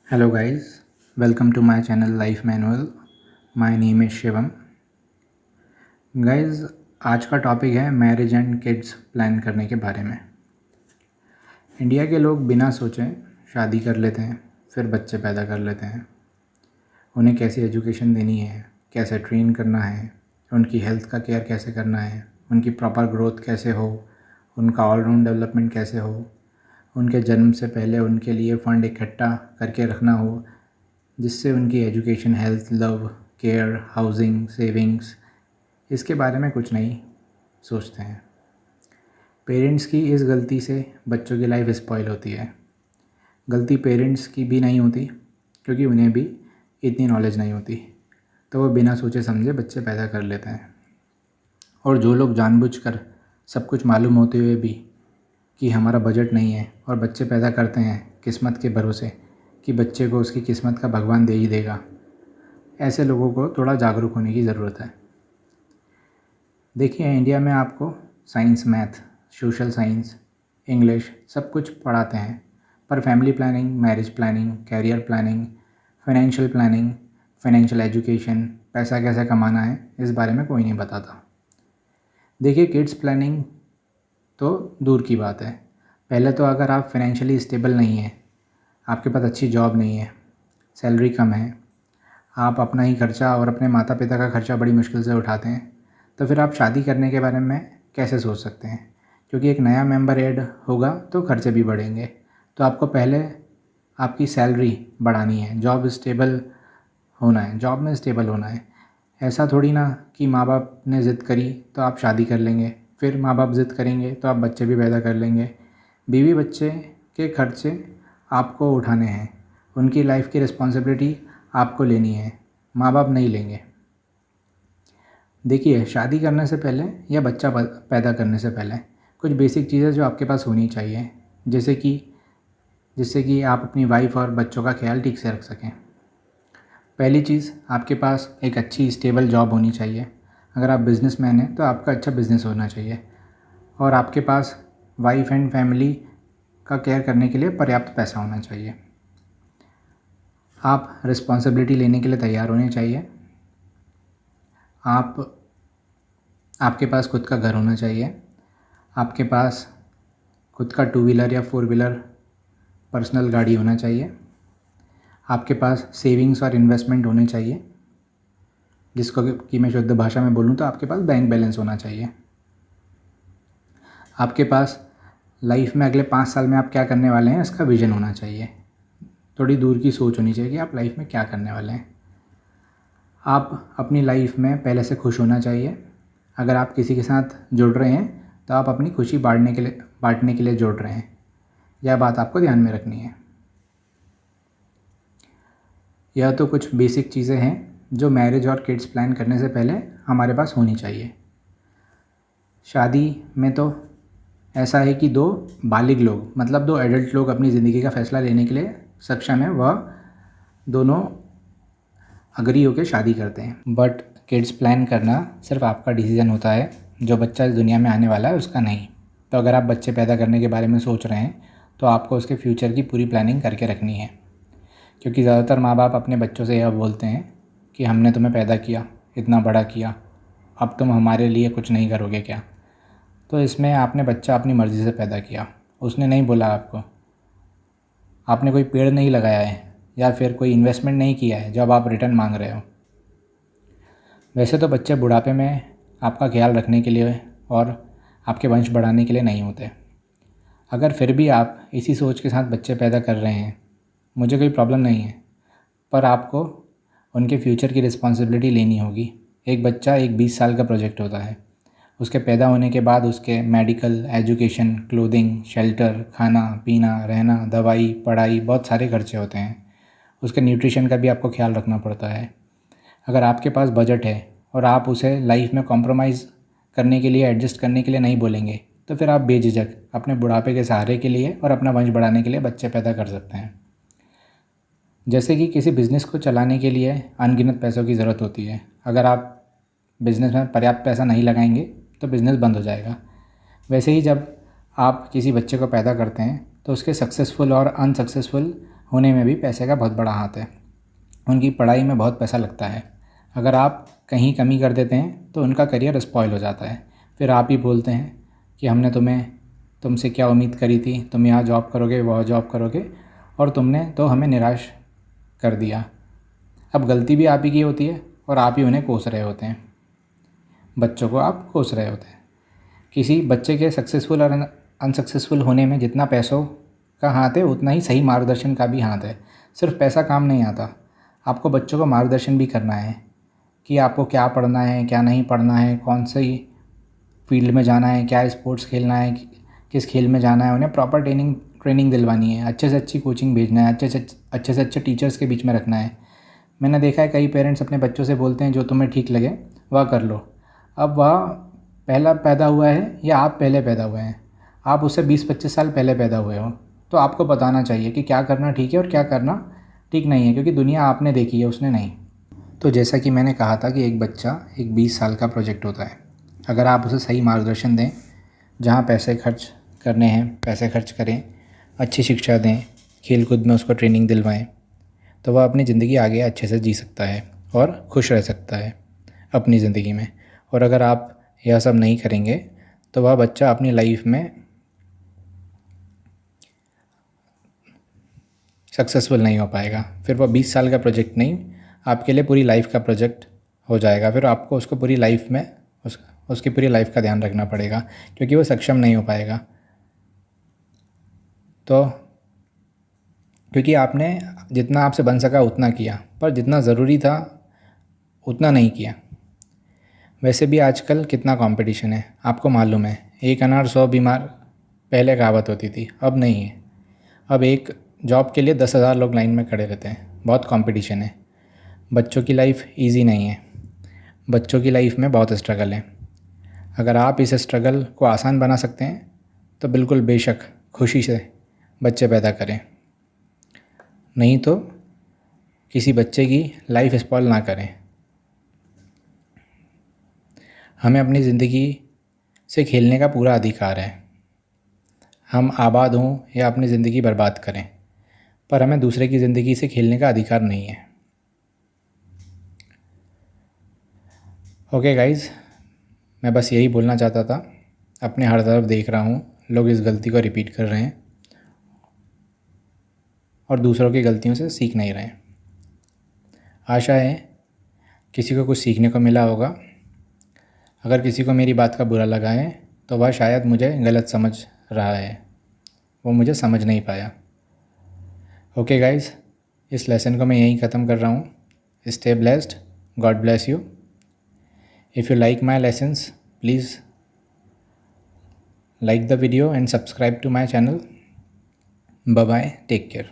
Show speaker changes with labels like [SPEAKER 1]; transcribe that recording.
[SPEAKER 1] Hello guys, welcome to my channel Life Manual. My name is Shivam. Guys, आज का topic है marriage and kids plan करने के बारे में। इंडिया के लोग बिना सोचे शादी कर लेते हैं, फिर बच्चे पैदा कर लेते हैं। उन्हें कैसी एजुकेशन देनी है, कैसे ट्रेन करना है, उनकी हेल्थ का केयर कैसे करना है, उनकी प्रॉपर ग्रोथ कैसे हो, उनका ऑलराउंड डेवलपमेंट कैसे हो, उनके जन्म से पहले उनके लिए फ़ंड इकट्ठा करके रखना हो जिससे उनकी education, health, love, care, housing, savings, इसके बारे में कुछ नहीं सोचते हैं। पेरेंट्स की इस गलती से बच्चों की लाइफ स्पॉइल होती है। गलती पेरेंट्स की भी नहीं होती क्योंकि उन्हें भी इतनी नॉलेज नहीं होती, तो वो बिना सोचे समझे बच्चे पैदा कर लेते हैं। और जो लोग जानबूझकर सब कुछ मालूम होते हुए भी कि हमारा बजट नहीं है और बच्चे पैदा करते हैं किस्मत के भरोसे कि बच्चे को उसकी किस्मत का भगवान दे ही देगा, ऐसे लोगों को थोड़ा जागरूक होने की ज़रूरत है। देखिए, इंडिया में आपको science, math, social science, English सब कुछ पढ़ाते हैं, पर family planning, marriage planning, career planning, financial education, पैसा कैसे कमाना है, इस बारे में कोई नहीं बताता। देखिए, किड्स प्लानिंग तो दूर की बात है। पहले तो अगर आप फाइनेंशियली स्टेबल नहीं हैं, आपके पास अच्छी जॉब नहीं है, सैलरी कम है, आप अपना ही खर्चा और अपने माता पिता का खर्चा बड़ी मुश्किल से उठाते हैं, तो फिर आप शादी करने के बारे में कैसे सोच सकते हैं? क्योंकि एक नया मेंबर ऐड होगा तो खर्चे भी बढ़ेंगे। तो आपको पहले आपकी सैलरी बढ़ानी है, जॉब में स्टेबल होना है। ऐसा थोड़ी ना कि माँ बाप ने ज़िद करी तो आप शादी कर लेंगे, फिर माँ बाप ज़िद करेंगे तो आप बच्चे भी पैदा कर लेंगे। बीवी बच्चे के खर्चे आपको उठाने हैं, उनकी लाइफ की रिस्पॉन्सिबिलिटी आपको लेनी है, माँ बाप नहीं लेंगे। देखिए, शादी करने से पहले या बच्चा पैदा करने से पहले कुछ बेसिक चीज़ें जो आपके पास होनी चाहिए, जिससे कि आप अपनी वाइफ और बच्चों का ख्याल ठीक से रख सकें। पहली चीज़, आपके पास एक अच्छी स्टेबल जॉब होनी चाहिए। अगर आप बिजनेसमैन हैं तो आपका अच्छा बिज़नेस होना चाहिए और आपके पास वाइफ एंड फैमिली का केयर करने के लिए पर्याप्त पैसा होना चाहिए। आप रिस्पॉन्सिबिलिटी लेने के लिए तैयार होने चाहिए। आपके पास खुद का घर होना चाहिए। आपके पास खुद का 2 व्हीलर या 4 व्हीलर पर्सनल गाड़ी होना चाहिए। आपके पास सेविंग्स और इन्वेस्टमेंट होने चाहिए, जिसको कि मैं शुद्ध भाषा में बोलूँ तो आपके पास बैंक बैलेंस होना चाहिए। आपके पास लाइफ में अगले 5 साल में आप क्या करने वाले हैं इसका विज़न होना चाहिए। थोड़ी दूर की सोच होनी चाहिए कि आप लाइफ में क्या करने वाले हैं। आप अपनी लाइफ में पहले से खुश होना चाहिए। अगर आप किसी के साथ जुड़ रहे हैं तो आप अपनी खुशी बांटने के लिए जुड़ रहे हैं। यह बात आपको ध्यान में रखनी है। यह तो कुछ बेसिक चीज़ें हैं जो मैरिज और किड्स प्लान करने से पहले हमारे पास होनी चाहिए। शादी में तो ऐसा है कि दो बालिग लोग, मतलब दो एडल्ट लोग अपनी ज़िंदगी का फ़ैसला लेने के लिए सक्षम हैं, वह दोनों अग्री होकर शादी करते हैं। बट किड्स प्लान करना सिर्फ आपका डिसीज़न होता है, जो बच्चा इस दुनिया में आने वाला है उसका नहीं। तो अगर आप बच्चे पैदा करने के बारे में सोच रहे हैं तो आपको उसके फ्यूचर की पूरी प्लानिंग करके रखनी है। क्योंकि ज़्यादातर माँ बाप अपने बच्चों से यह बोलते हैं कि हमने तुम्हें पैदा किया, इतना बड़ा किया, अब तुम हमारे लिए कुछ नहीं करोगे क्या? तो इसमें आपने बच्चा अपनी मर्ज़ी से पैदा किया, उसने नहीं बोला आपको। आपने कोई पेड़ नहीं लगाया है या फिर कोई इन्वेस्टमेंट नहीं किया है जो अब आप रिटर्न मांग रहे हो। वैसे तो बच्चे बुढ़ापे में आपका ख्याल रखने के लिए और आपके वंश बढ़ाने के लिए नहीं होते। अगर फिर भी आप इसी सोच के साथ बच्चे पैदा कर रहे हैं, मुझे कोई प्रॉब्लम नहीं है, पर आपको उनके फ्यूचर की रिस्पॉन्सिबिलिटी लेनी होगी। एक बच्चा एक 20 साल का प्रोजेक्ट होता है। उसके पैदा होने के बाद उसके मेडिकल, एजुकेशन, क्लोथिंग, शेल्टर, खाना पीना, रहना, दवाई, पढ़ाई, बहुत सारे खर्चे होते हैं। उसके न्यूट्रिशन का भी आपको ख्याल रखना पड़ता है। अगर आपके पास बजट है और आप उसे लाइफ में कॉम्प्रोमाइज़ करने के लिए, एडजस्ट करने के लिए नहीं बोलेंगे, तो फिर आप बेझिझक अपने बुढ़ापे के सहारे के लिए और अपना वंश बढ़ाने के लिए बच्चे पैदा कर सकते हैं। जैसे कि किसी बिज़नेस को चलाने के लिए अनगिनत पैसों की ज़रूरत होती है। अगर आप बिज़नेस में पर्याप्त पैसा नहीं लगाएंगे तो बिज़नेस बंद हो जाएगा। वैसे ही जब आप किसी बच्चे को पैदा करते हैं तो उसके सक्सेसफुल और अनसक्सेसफुल होने में भी पैसे का बहुत बड़ा हाथ है। उनकी पढ़ाई में बहुत पैसा लगता है। अगर आप कहीं कमी कर देते हैं तो उनका करियर स्पॉइल हो जाता है। फिर आप ही बोलते हैं कि हमने तुमसे क्या उम्मीद करी थी, तुम यहाँ जॉब करोगे, वह जॉब करोगे, और तुमने तो हमें निराश कर दिया। अब गलती भी आप ही की होती है और आप ही उन्हें कोस रहे होते हैं। बच्चों को आप कोस रहे होते हैं। किसी बच्चे के सक्सेसफुल और अनसक्सेसफुल होने में जितना पैसों का हाथ है उतना ही सही मार्गदर्शन का भी हाथ है। सिर्फ पैसा काम नहीं आता, आपको बच्चों को मार्गदर्शन भी करना है कि आपको क्या पढ़ना है, क्या नहीं पढ़ना है, कौन सी फील्ड में जाना है, क्या स्पोर्ट्स खेलना है, किस खेल में जाना है। उन्हें प्रॉपर ट्रेनिंग दिलवानी है, अच्छे से अच्छी कोचिंग भेजना है, अच्छे से अच्छे टीचर्स के बीच में रखना है। मैंने देखा है कई पेरेंट्स अपने बच्चों से बोलते हैं जो तुम्हें ठीक लगे वह कर लो। अब वह पहला पैदा हुआ है या आप पहले पैदा हुए हैं, आप उससे 20-25 साल पहले पैदा हुए हो, तो आपको बताना चाहिए कि क्या करना ठीक है और क्या करना ठीक नहीं है, क्योंकि दुनिया आपने देखी है, उसने नहीं। तो जैसा कि मैंने कहा था कि एक बच्चा एक 20 साल का प्रोजेक्ट होता है। अगर आप उसे सही मार्गदर्शन दें, जहाँ पैसे खर्च करने हैं पैसे खर्च करें, अच्छी शिक्षा दें, खेल कूद में उसको ट्रेनिंग दिलवाएं, तो वह अपनी ज़िंदगी आगे अच्छे से जी सकता है और खुश रह सकता है अपनी ज़िंदगी में। और अगर आप यह सब नहीं करेंगे तो वह बच्चा अपनी लाइफ में सक्सेसफुल नहीं हो पाएगा। फिर वह 20 साल का प्रोजेक्ट नहीं, आपके लिए पूरी लाइफ का प्रोजेक्ट हो जाएगा। फिर आपको उसको पूरी लाइफ में उसकी पूरी लाइफ का ध्यान रखना पड़ेगा, क्योंकि वो सक्षम नहीं हो पाएगा। तो क्योंकि आपने जितना आपसे बन सका उतना किया, पर जितना ज़रूरी था उतना नहीं किया। वैसे भी आजकल कितना कंपटीशन है, आपको मालूम है। एक अनार 100 बीमार पहले कहावत होती थी, अब नहीं है। अब एक जॉब के लिए 10,000 लोग लाइन में खड़े रहते हैं, बहुत कंपटीशन है। बच्चों की लाइफ इजी नहीं है, बच्चों की लाइफ में बहुत स्ट्रगल है। अगर आप इस स्ट्रगल को आसान बना सकते हैं तो बिल्कुल बेशक खुशी से बच्चे पैदा करें, नहीं तो किसी बच्चे की लाइफ स्पॉइल ना करें। हमें अपनी ज़िंदगी से खेलने का पूरा अधिकार है। हम आबाद हों या अपनी ज़िंदगी बर्बाद करें, पर हमें दूसरे की ज़िंदगी से खेलने का अधिकार नहीं है। ओके गाइज़, मैं बस यही बोलना चाहता था। अपने हर तरफ देख रहा हूँ लोग इस गलती को रिपीट कर रहे हैं और दूसरों की गलतियों से सीख नहीं रहे हैं। आशा है किसी को कुछ सीखने को मिला होगा। अगर किसी को मेरी बात का बुरा लगा है तो वह शायद मुझे गलत समझ रहा है, वो मुझे समझ नहीं पाया। ओके गाइज़, इस लेसन को मैं यहीं ख़त्म कर रहा हूँ। Stay blessed, God bless you. If you like my lessons, please like the video and subscribe to my channel. Bye bye, take care.